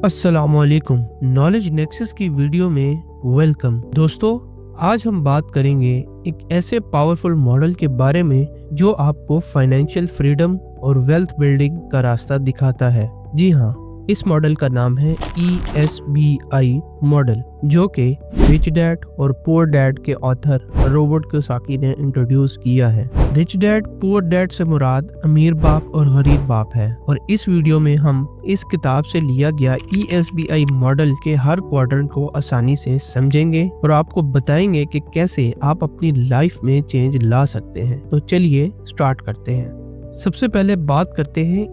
अस्सलामुअलैकुम। Knowledge nexus की video में वेलकम। दोस्तों, आज हम बात करेंगे एक ऐसे पावरफुल मॉडल के बारे में जो आपको फाइनेंशियल फ्रीडम और वेल्थ बिल्डिंग का रास्ता दिखाता है। जी हाँ, इस मॉडल का नाम है ESBI मॉडल, जो कि रिच डैड और पुअर डैड के ऑथर रॉबर्ट कियोसाकी ने इंट्रोड्यूस किया है। रिच डैड पुअर डैड से मुराद अमीर बाप और गरीब बाप है, और इस वीडियो में हम इस किताब से लिया गया ESBI मॉडल के हर क्वाड्रेंट को आसानी से समझेंगे और आपको बताएंगे कि कैसे आप अपनी लाइफ में चेंज ला सकते हैं। तो चलिए स्टार्ट करते हैं। सबसे पहले बात करते हैं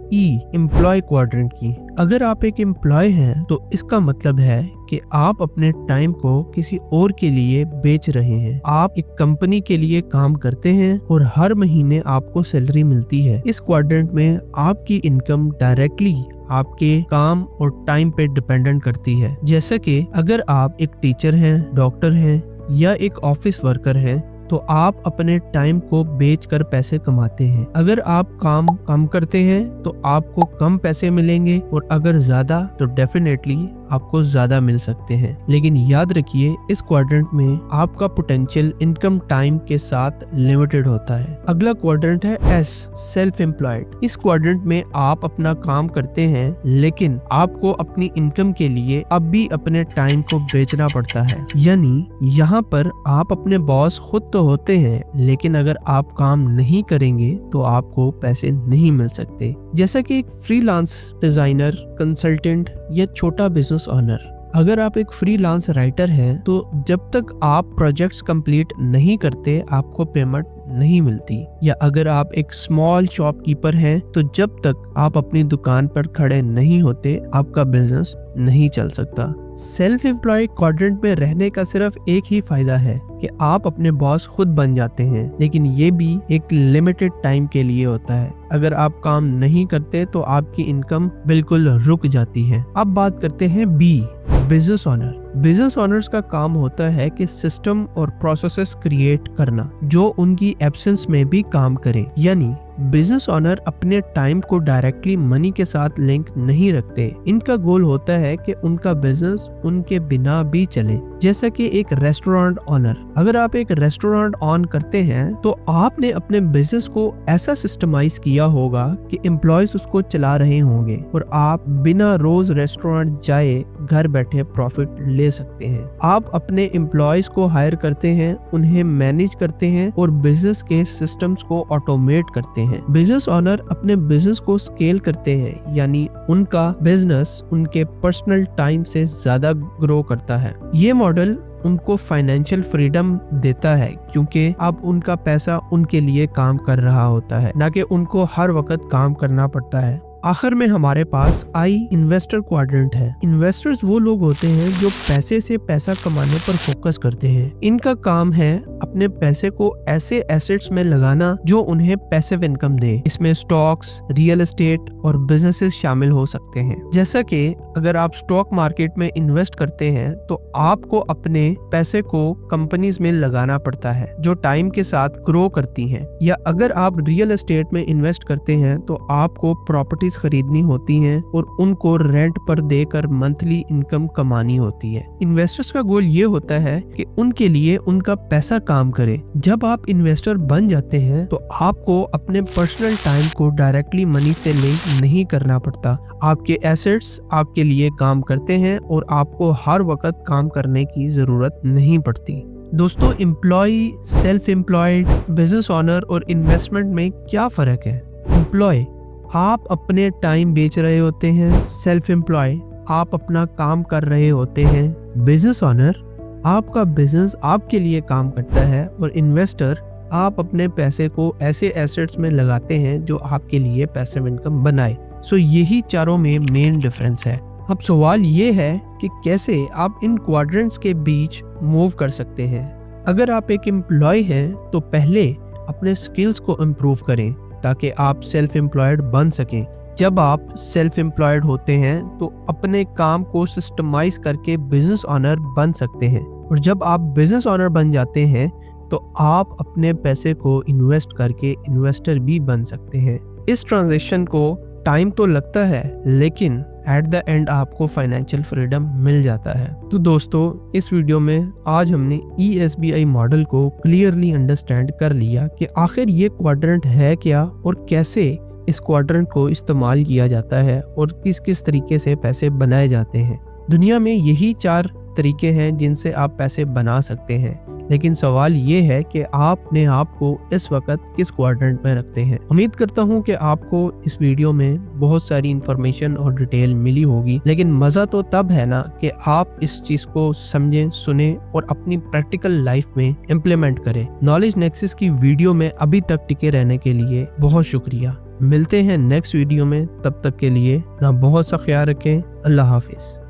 एम्प्लॉय क्वाड्रेंट की। अगर आप एक एम्प्लॉय हैं तो इसका मतलब है कि आप अपने टाइम को किसी और के लिए बेच रहे हैं। आप एक कंपनी के लिए काम करते हैं और हर महीने आपको सैलरी मिलती है। इस क्वाड्रेंट में आपकी इनकम डायरेक्टली आपके काम और टाइम पे डिपेंडेंट करती है। जैसे कि अगर आप एक टीचर हैं, डॉक्टर हैं या एक ऑफिस वर्कर हैं, तो आप अपने टाइम को बेचकर पैसे कमाते हैं। अगर आप काम कम करते हैं तो आपको कम पैसे मिलेंगे, और अगर ज्यादा तो डेफिनेटली आपको ज्यादा मिल सकते हैं। लेकिन याद रखिए, इस क्वाड्रेंट में आपका पोटेंशियल इनकम टाइम के साथ लिमिटेड होता है। अगला क्वाड्रेंट है S, सेल्फ एम्प्लॉयड। इस क्वाड्रेंट में आप अपना काम करते हैं, लेकिन आपको अपनी इनकम के लिए अब भी अपने टाइम को बेचना पड़ता है। यानी यहाँ पर आप अपने बॉस खुद तो होते हैं, लेकिन अगर आप काम नहीं करेंगे तो आपको पैसे नहीं मिल सकते। जैसा कि एक फ्रीलांस डिजाइनर, कंसल्टेंट या छोटा बिजनेस ओनर। अगर आप एक फ्रीलांस राइटर हैं तो जब तक आप प्रोजेक्ट्स कंप्लीट नहीं करते आपको पेमेंट नहीं मिलती। या अगर आप एक स्मॉल शॉपकीपर हैं तो जब तक आप अपनी दुकान पर खड़े नहीं होते आपका बिजनेस नहीं चल सकता। सेल्फ एम्प्लॉय क्वाड्रेंट में रहने का सिर्फ एक ही फायदा है कि आप अपने बॉस खुद बन जाते हैं, लेकिन ये भी एक लिमिटेड टाइम के लिए होता है। अगर आप काम नहीं करते तो आपकी इनकम बिल्कुल रुक जाती है। अब बात करते हैं B, business owner. Business owners का काम होता है कि सिस्टम और प्रोसेसेस क्रिएट करना जो उनकी एब्सेंस में भी काम करें। यानी बिजनेस ओनर अपने टाइम को डायरेक्टली मनी के साथ लिंक नहीं रखते। इनका गोल होता है कि उनका बिजनेस उनके बिना भी चले। जैसा कि एक रेस्टोरेंट ओनर, अगर आप एक रेस्टोरेंट ऑन करते हैं तो आपने अपने बिजनेस को ऐसा सिस्टमाइज किया होगा कि एम्प्लॉयज उसको चला रहे होंगे, और आप बिना रोज रेस्टोरेंट जाए घर बैठे प्रॉफिट ले सकते हैं। आप अपने एम्प्लॉयज को हायर करते हैं, उन्हें मैनेज करते हैं और बिजनेस के सिस्टम्स को ऑटोमेट करते हैं। बिजनेस ओनर अपने बिजनेस को स्केल करते हैं, यानी उनका बिजनेस उनके पर्सनल टाइम से ज्यादा ग्रो करता है। ये मॉडल उनको फाइनेंशियल फ्रीडम देता है, क्योंकि अब उनका पैसा उनके लिए काम कर रहा होता है, ना कि उनको हर वक्त काम करना पड़ता है। आखिर में हमारे पास I, इन्वेस्टर क्वाड्रेंट है। इन्वेस्टर्स वो लोग होते हैं जो पैसे से पैसा कमाने पर फोकस करते हैं। इनका काम है अपने पैसे को ऐसे एसेट्स में लगाना जो उन्हें पैसिव इनकम दे। इसमें स्टॉक्स, रियल एस्टेट और बिजनेसेस शामिल हो सकते हैं। जैसा कि अगर आप स्टॉक मार्केट में इन्वेस्ट करते हैं तो आपको अपने पैसे को कंपनीज में लगाना पड़ता है जो टाइम के साथ ग्रो करती हैं। या अगर आप रियल एस्टेट में इन्वेस्ट करते हैं तो आपको प्रॉपर्टीज खरीदनी होती हैं और उनको रेंट पर देकर मंथली इनकम कमानी होती है। इन्वेस्टर्स का गोल ये होता है कि उनके लिए उनका पैसा काम करे। जब आप इन्वेस्टर बन जाते हैं तो आपको अपने पर्सनल टाइम को डायरेक्टली मनी से लिंक नहीं करना पड़ता। आपके एसेट्स आपके लिए काम करते हैं और आपको हर वक्त काम करने की जरूरत नहीं पड़ती। दोस्तों, employ, self employed, business owner और इन्वेस्टमेंट में क्या फर्क है? एम्प्लॉय, आप अपने टाइम बेच रहे होते हैं। सेल्फ एम्प्लॉय, आप अपना काम कर रहे होते हैं। बिजनेस ओनर, आपका बिजनेस आपके लिए काम करता है। और इन्वेस्टर, आप अपने पैसे को ऐसे एसेट्स में लगाते हैं जो आपके लिए पैसिव इनकम बनाए। सो यही चारों में मेन डिफरेंस है। अब सवाल ये है कि कैसे आप इन क्वाड्रेंट्स के बीच मूव कर सकते हैं। अगर आप एक एम्प्लॉय हैं तो पहले अपने स्किल्स को इम्प्रूव करें ताकि आप सेल्फ एम्प्लॉयड बन सकें। जब आप सेल्फ एम्प्लॉयड होते हैं तो अपने काम को सिस्टमाइज करके बिजनेस ओनर बन सकते हैं, और जब आप बिजनेस ओनर बन जाते हैं तो आप अपने पैसे को इन्वेस्ट करके इन्वेस्टर भी बन सकते हैं। इस ट्रांजिशन को टाइम तो लगता है, लेकिन एट द एंड आपको फाइनेंशियल फ्रीडम मिल जाता है। तो दोस्तों, इस वीडियो में आज हमने ESBI मॉडल को क्लियरली अंडरस्टैंड कर लिया कि आखिर ये क्वाड्रेंट है क्या और कैसे इस क्वाड्रेंट को इस्तेमाल किया जाता है और किस किस तरीके से पैसे बनाए जाते हैं। दुनिया में यही 4 तरीके हैं जिनसे आप पैसे बना सकते हैं, लेकिन सवाल ये है कि आप अपने आप को इस वक्त किस क्वाड्रेंट में रखते हैं। उम्मीद करता हूँ कि आपको इस वीडियो में बहुत सारी इंफॉर्मेशन और डिटेल मिली होगी, लेकिन मज़ा तो तब है ना कि आप इस चीज़ को समझें, सुने और अपनी प्रैक्टिकल लाइफ में इम्प्लीमेंट करें। नॉलेज नेक्सस की वीडियो में अभी तक टिके रहने के लिए बहुत शुक्रिया। मिलते हैं नेक्स्ट वीडियो में, तब तक के लिए ना बहुत सा ख्याल रखें। अल्लाह हाफिज़।